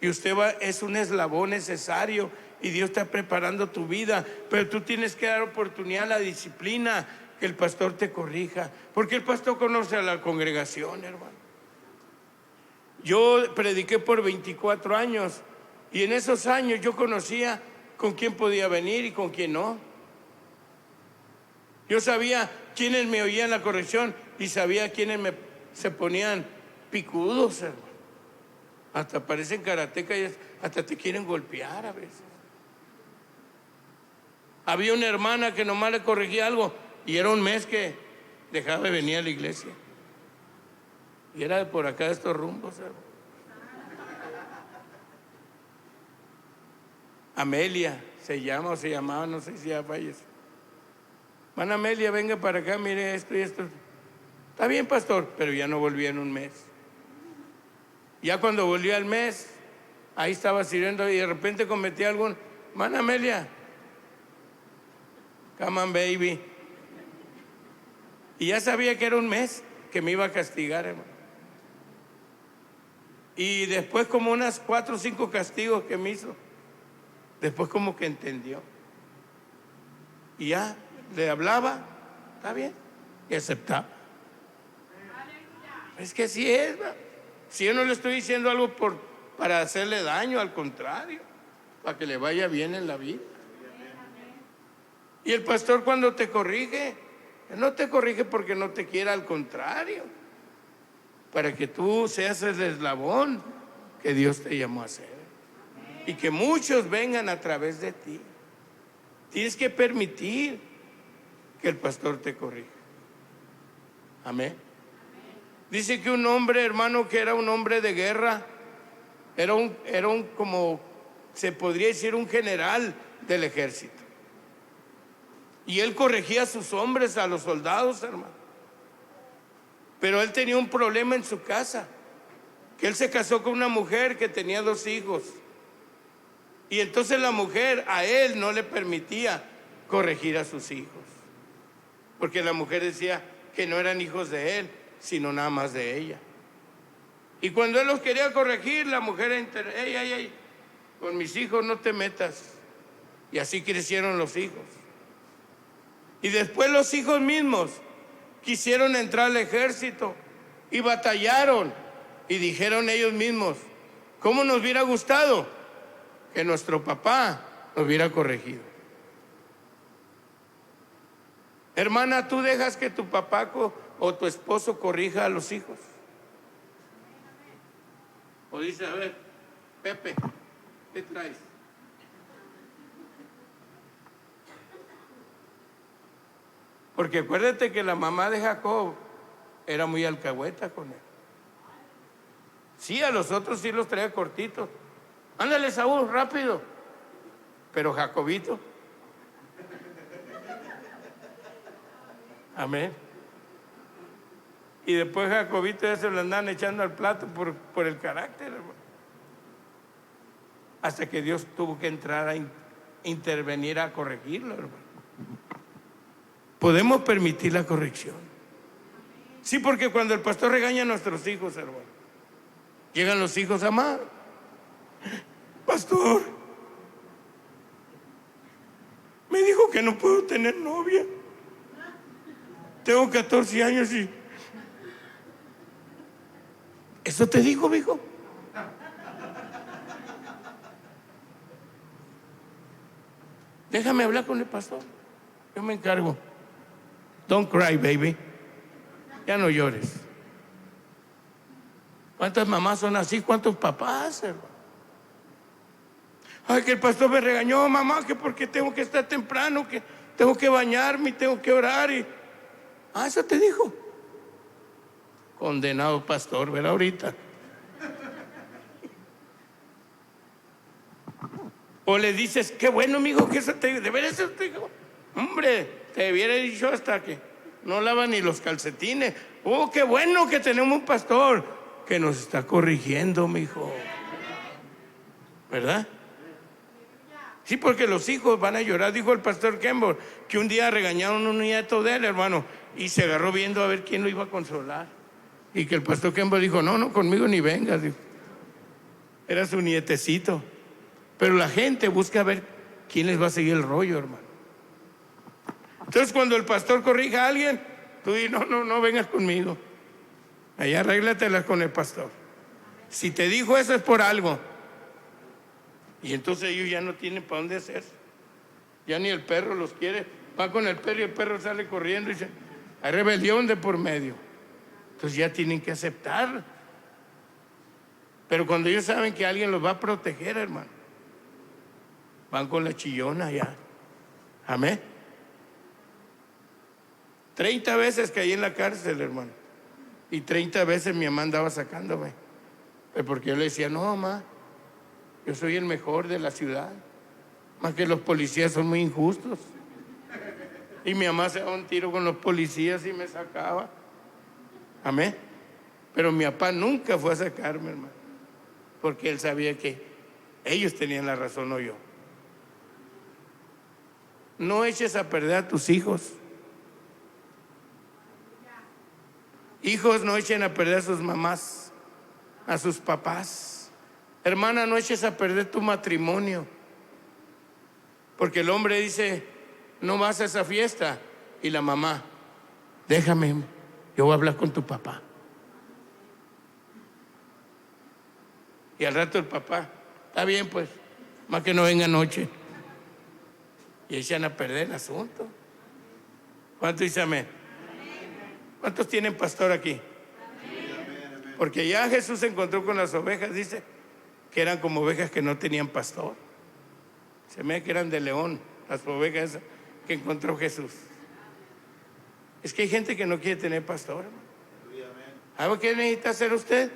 Y usted es un eslabón necesario y Dios está preparando tu vida, pero tú tienes que dar oportunidad a la disciplina, que el pastor te corrija, porque el pastor conoce a la congregación, hermano. Yo prediqué por 24 años y en esos años yo conocía con quién podía venir y con quién no. Yo sabía quiénes me oían la corrección y sabía quiénes se ponían picudos, hermano. Hasta parecen karatecas y hasta te quieren golpear a veces. Había una hermana que nomás le corregía algo y era un mes que dejaba de venir a la iglesia. Y era de por acá de estos rumbos, hermano. Amelia se llama o se llamaba, no sé si ya falleció. Hermana Amelia, venga para acá, mire esto y esto. Está bien, pastor, pero ya no volvía en un mes. Ya cuando volvió al mes, ahí estaba sirviendo y de repente cometía algún. Hermana Amelia, come on, baby. Y ya sabía que era un mes que me iba a castigar, hermano. Y después, como unas 4 o 5 castigos que me hizo, después como que entendió. Y ya le hablaba, está bien, y aceptaba. Es que así es, ¿no? Si yo no le estoy diciendo algo para hacerle daño, al contrario, para que le vaya bien en la vida. Y el pastor cuando te corrige, no te corrige porque no te quiera, al contrario, para que tú seas el eslabón que Dios te llamó a ser. Y que muchos vengan a través de ti. Tienes que permitir que el pastor te corrija. Amén. Dice que un hombre, hermano, que era un hombre de guerra, era un como se podría decir un general del ejército. Y él corregía a sus hombres, a los soldados, hermano. Pero él tenía un problema en su casa, que él se casó con una mujer que tenía 2 hijos. Y entonces la mujer a él no le permitía corregir a sus hijos, porque la mujer decía que no eran hijos de él, sino nada más de ella. Y cuando él los quería corregir, la mujer ey, con mis hijos no te metas. Y así crecieron los hijos. Y después los hijos mismos quisieron entrar al ejército y batallaron y dijeron ellos mismos, ¿cómo nos hubiera gustado que nuestro papá nos hubiera corregido? Hermana, tú dejas que tu papá o tu esposo corrija a los hijos. O dice, a ver, Pepe, ¿qué traes? Porque acuérdate que la mamá de Jacob era muy alcahueta con él. Sí, a los otros sí los traía cortitos. Ándale, Saúl, rápido. Pero Jacobito. Amén. Y después Jacobito ya se lo andan echando al plato por el carácter, hermano. Hasta que Dios tuvo que entrar a intervenir a corregirlo, hermano. Podemos permitir la corrección. Sí, porque cuando el pastor regaña a nuestros hijos, hermano, llegan los hijos a amar. Pastor, me dijo que no puedo tener novia. Tengo 14 años y... ¿Eso te dijo, mijo? Déjame hablar con el pastor. Yo me encargo. Don't cry, baby. Ya no llores. ¿Cuántas mamás son así? ¿Cuántos papás, hermano? Ay, que el pastor me regañó, mamá, que porque tengo que estar temprano, que tengo que bañarme, tengo que orar y... eso te dijo. Condenado pastor, verá ahorita. O le dices, qué bueno, amigo, que eso te dijo. ¿De veras eso te dijo? Hombre, te hubiera dicho hasta que no lava ni los calcetines. Oh, qué bueno que tenemos un pastor que nos está corrigiendo, mijo. ¿Verdad? Sí, porque los hijos van a llorar. Dijo el pastor Kemble que un día regañaron a un nieto de él, hermano, y se agarró viendo a ver quién lo iba a consolar. Y que el pastor Kemble dijo, no, conmigo ni vengas. Dijo. Era su nietecito. Pero la gente busca ver quién les va a seguir el rollo, hermano. Entonces, cuando el pastor corrija a alguien, tú dices, no vengas conmigo. Allá arréglatelas con el pastor. Si te dijo eso es por algo. Y entonces ellos ya no tienen para dónde hacerse. Ya ni el perro los quiere. Va con el perro y el perro sale corriendo y dice, hay rebelión de por medio. Entonces ya tienen que aceptar. Pero cuando ellos saben que alguien los va a proteger, hermano, van con la chillona ya. Amén. 30 veces caí en la cárcel, hermano. Y 30 veces mi mamá andaba sacándome. Porque yo le decía, no, mamá, yo soy el mejor de la ciudad. Más que los policías son muy injustos. Y mi mamá se daba un tiro con los policías y me sacaba. Amén. Pero mi papá nunca fue a sacarme, hermano. Porque él sabía que ellos tenían la razón, no yo. No eches a perder a tus hijos. Hijos, no echen a perder a sus mamás, a sus papás. Hermana, no eches a perder tu matrimonio. Porque el hombre dice, no vas a esa fiesta. Y la mamá, déjame, yo voy a hablar con tu papá. Y al rato el papá, está bien pues, más que no venga anoche. Y echan a perder el asunto. ¿Cuántos dicen amén? ¿Cuántos tienen pastor aquí? Porque ya Jesús se encontró con las ovejas, dice, que eran como ovejas que no tenían pastor. Se me ve que eran de león, las ovejas que encontró Jesús. Es que hay gente que no quiere tener pastor. ¿Sabe qué necesita hacer usted?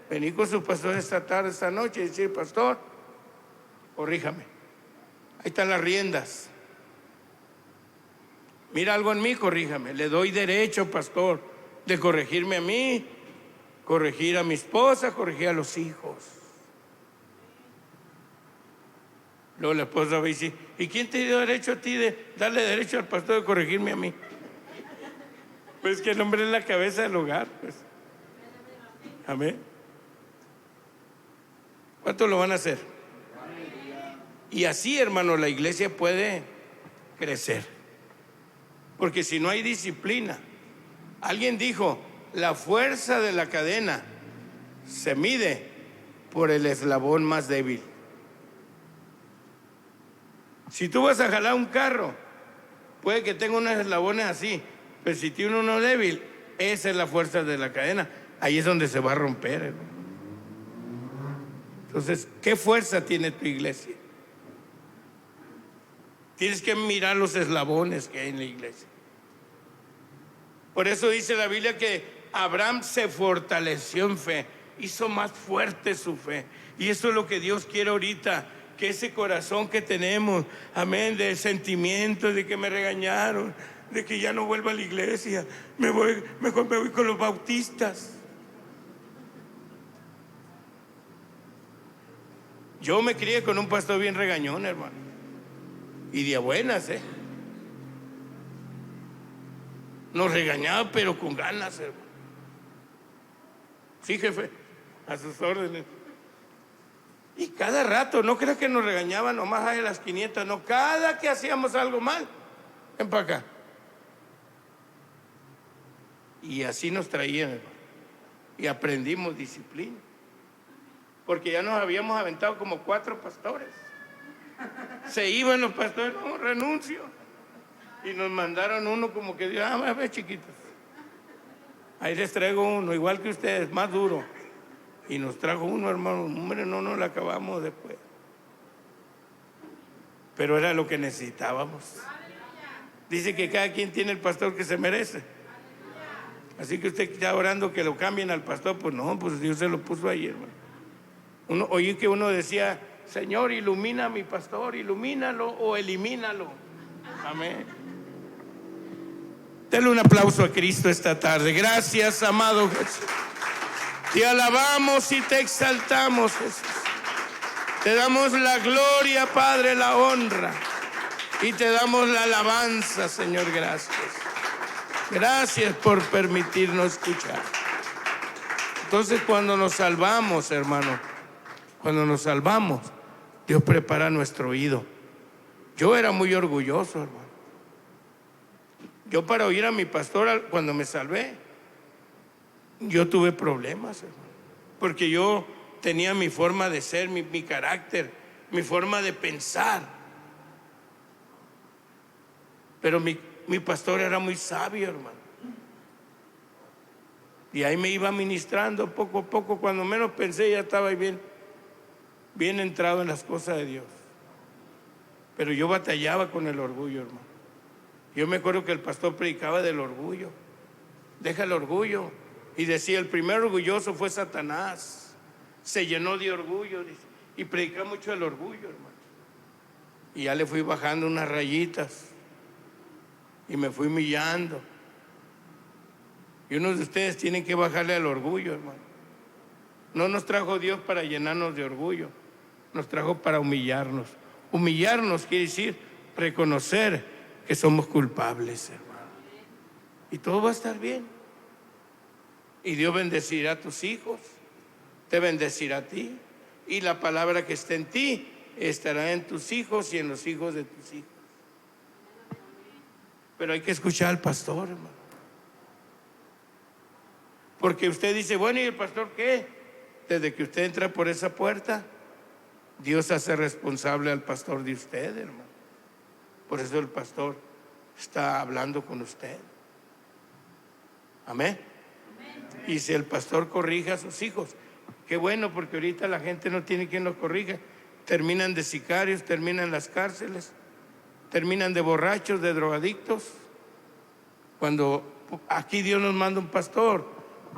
Venir con su pastor esta tarde, esta noche y decir, pastor, corríjame. Ahí están las riendas. Mira algo en mí, corríjame. Le doy derecho, pastor, de corregirme a mí, corregir a mi esposa, corregir a los hijos. Luego la esposa va a decir, ¿y quién te dio derecho a ti de darle derecho al pastor de corregirme a mí? Pues que el hombre es la cabeza del hogar, pues. Amén. ¿Cuántos lo van a hacer? Y así, hermano, la iglesia puede crecer. Porque si no hay disciplina, alguien dijo, la fuerza de la cadena se mide por el eslabón más débil. Si tú vas a jalar un carro, puede que tenga unos eslabones así, pero si tiene uno débil, Esa es la fuerza de la cadena. Ahí es donde se va a romper, hermano. Entonces, ¿qué fuerza tiene tu iglesia? Tienes que mirar los eslabones que hay en la iglesia. Por eso dice la Biblia que Abraham se fortaleció en fe, hizo más fuerte su fe. Y eso es lo que Dios quiere ahorita, que ese corazón que tenemos, amén, de sentimiento de que me regañaron, de que ya no vuelvo a la iglesia, mejor me voy con los bautistas. Yo me crié con un pastor bien regañón, hermano, y de buenas, nos regañaba, pero con ganas, hermano. Sí, jefe, a sus órdenes. Y cada rato, no creas que nos regañaban nomás a las 500, no, cada que hacíamos algo mal, ven para acá. Y así nos traían, hermano. Y aprendimos disciplina. Porque ya nos habíamos aventado como 4 pastores. Se iban los pastores, no, renuncio. Y nos mandaron uno como que dijo, a ver, chiquitos, ahí les traigo uno, igual que ustedes, más duro. Y nos trajo uno, hermano, hombre, no nos lo acabamos después. Pero era lo que necesitábamos. Dice que cada quien tiene el pastor que se merece. Así que usted está orando que lo cambien al pastor, pues no, pues Dios se lo puso ahí, hermano. Oí que uno decía, Señor, ilumina a mi pastor, ilumínalo o elimínalo. Amén. Denle un aplauso a Cristo esta tarde. Gracias, amado Jesús. Te alabamos y te exaltamos, Jesús. Te damos la gloria, Padre, la honra. Y te damos la alabanza, Señor, gracias. Gracias por permitirnos escuchar. Entonces, cuando nos salvamos, hermano, cuando nos salvamos, Dios prepara nuestro oído. Yo era muy orgulloso, hermano. Yo para oír a mi pastor cuando me salvé, yo tuve problemas, hermano, porque yo tenía mi forma de ser, mi carácter, mi forma de pensar. Pero mi pastor era muy sabio, hermano. Y ahí me iba ministrando poco a poco. Cuando menos pensé ya estaba bien entrado en las cosas de Dios. Pero yo batallaba con el orgullo, hermano. Yo me acuerdo que el pastor predicaba del orgullo. Deja el orgullo. Y decía, el primer orgulloso fue Satanás. Se llenó de orgullo, dice, y predicaba mucho del orgullo, hermano. Y ya le fui bajando unas rayitas. Y me fui humillando. Y unos de ustedes tienen que bajarle al orgullo, hermano. No nos trajo Dios para llenarnos de orgullo. Nos trajo para humillarnos. Humillarnos quiere decir reconocer que somos culpables, hermano. Y todo va a estar bien. Y Dios bendecirá a tus hijos, te bendecirá a ti. Y la palabra que está en ti estará en tus hijos y en los hijos de tus hijos. Pero hay que escuchar al pastor, hermano. Porque usted dice, bueno, ¿y el pastor qué? Desde que usted entra por esa puerta, Dios hace responsable al pastor de usted, hermano. Por eso el pastor está hablando con usted. Amén. Y si el pastor corrige a sus hijos, qué bueno, porque ahorita la gente no tiene quien los corrija. Terminan de sicarios, terminan en las cárceles, terminan de borrachos, de drogadictos. Cuando aquí Dios nos manda un pastor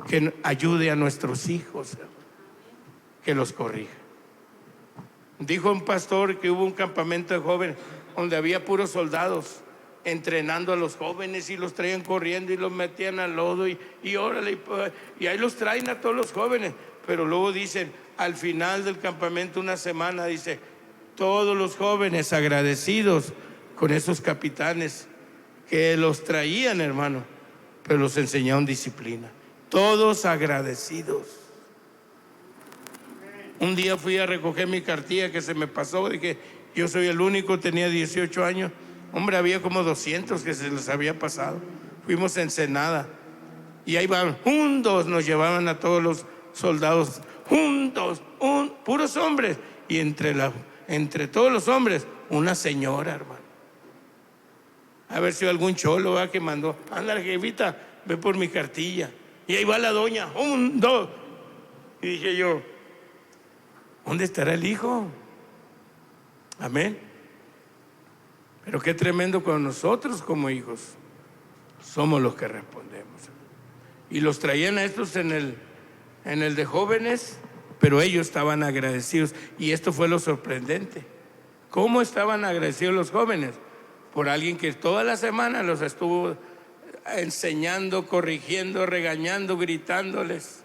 que ayude a nuestros hijos, que los corrija. Dijo un pastor que hubo un campamento de jóvenes donde había puros soldados entrenando a los jóvenes y los traían corriendo y los metían al lodo y órale, y ahí los traen a todos los jóvenes. Pero luego dicen, al final del campamento, una semana, dice, todos los jóvenes agradecidos con esos capitanes que los traían, hermano, pero los enseñaron disciplina. Todos agradecidos. Un día fui a recoger mi cartilla que se me pasó, dije, yo soy el único, tenía 18 años. Hombre, había como 200 que se les había pasado. Fuimos a Ensenada y ahí van, juntos nos llevaban a todos los soldados, juntos, puros hombres. Y entre todos los hombres, una señora, hermano. A ver si algún cholo que mandó, anda, jefita, ve por mi cartilla. Y ahí va la doña, 1, 2. Y dije yo, ¿dónde estará el hijo? Amén. Pero qué tremendo cuando nosotros como hijos somos los que respondemos. Y los traían a estos en el de jóvenes, pero ellos estaban agradecidos. Y esto fue lo sorprendente. ¿Cómo estaban agradecidos los jóvenes? Por alguien que toda la semana los estuvo enseñando, corrigiendo, regañando, gritándoles.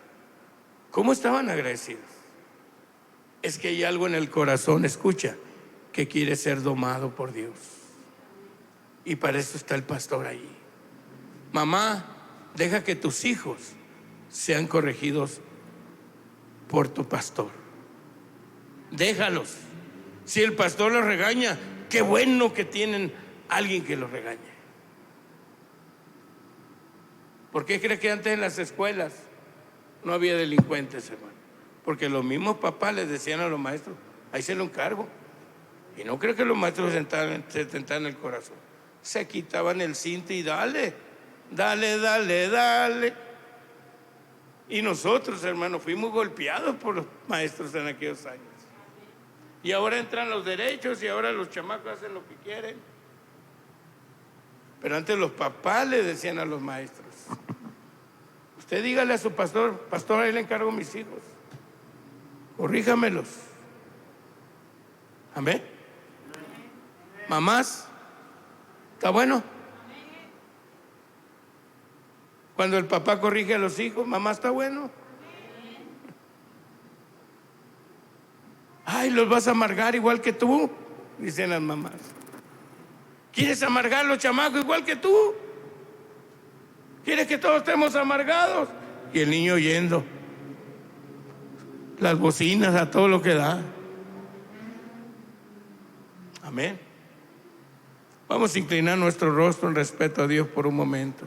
¿Cómo estaban agradecidos? Es que hay algo en el corazón, escucha, que quiere ser domado por Dios. Y para eso está el pastor ahí. Mamá, deja que tus hijos sean corregidos por tu pastor. Déjalos. Si el pastor los regaña, qué bueno que tienen alguien que los regañe. ¿Por qué cree que antes en las escuelas no había delincuentes, hermano? Porque los mismos papás les decían a los maestros, ahí se lo encargo. Y no creo que los maestros se tentaban el corazón. Se quitaban el cinto y dale. Y nosotros, hermanos, fuimos golpeados por los maestros en aquellos años. Y ahora entran los derechos y ahora los chamacos hacen lo que quieren. Pero antes los papás le decían a los maestros, usted dígale a su pastor, pastor, ahí le encargo a mis hijos, corríjamelos. Amén. Mamás, ¿está bueno? Cuando el papá corrige a los hijos, mamá, ¿está bueno? Ay, los vas a amargar igual que tú, dicen las mamás. ¿Quieres amargar a los chamacos igual que tú? ¿Quieres que todos estemos amargados? Y el niño oyendo las bocinas a todo lo que da. Amén. Vamos a inclinar nuestro rostro en respeto a Dios por un momento.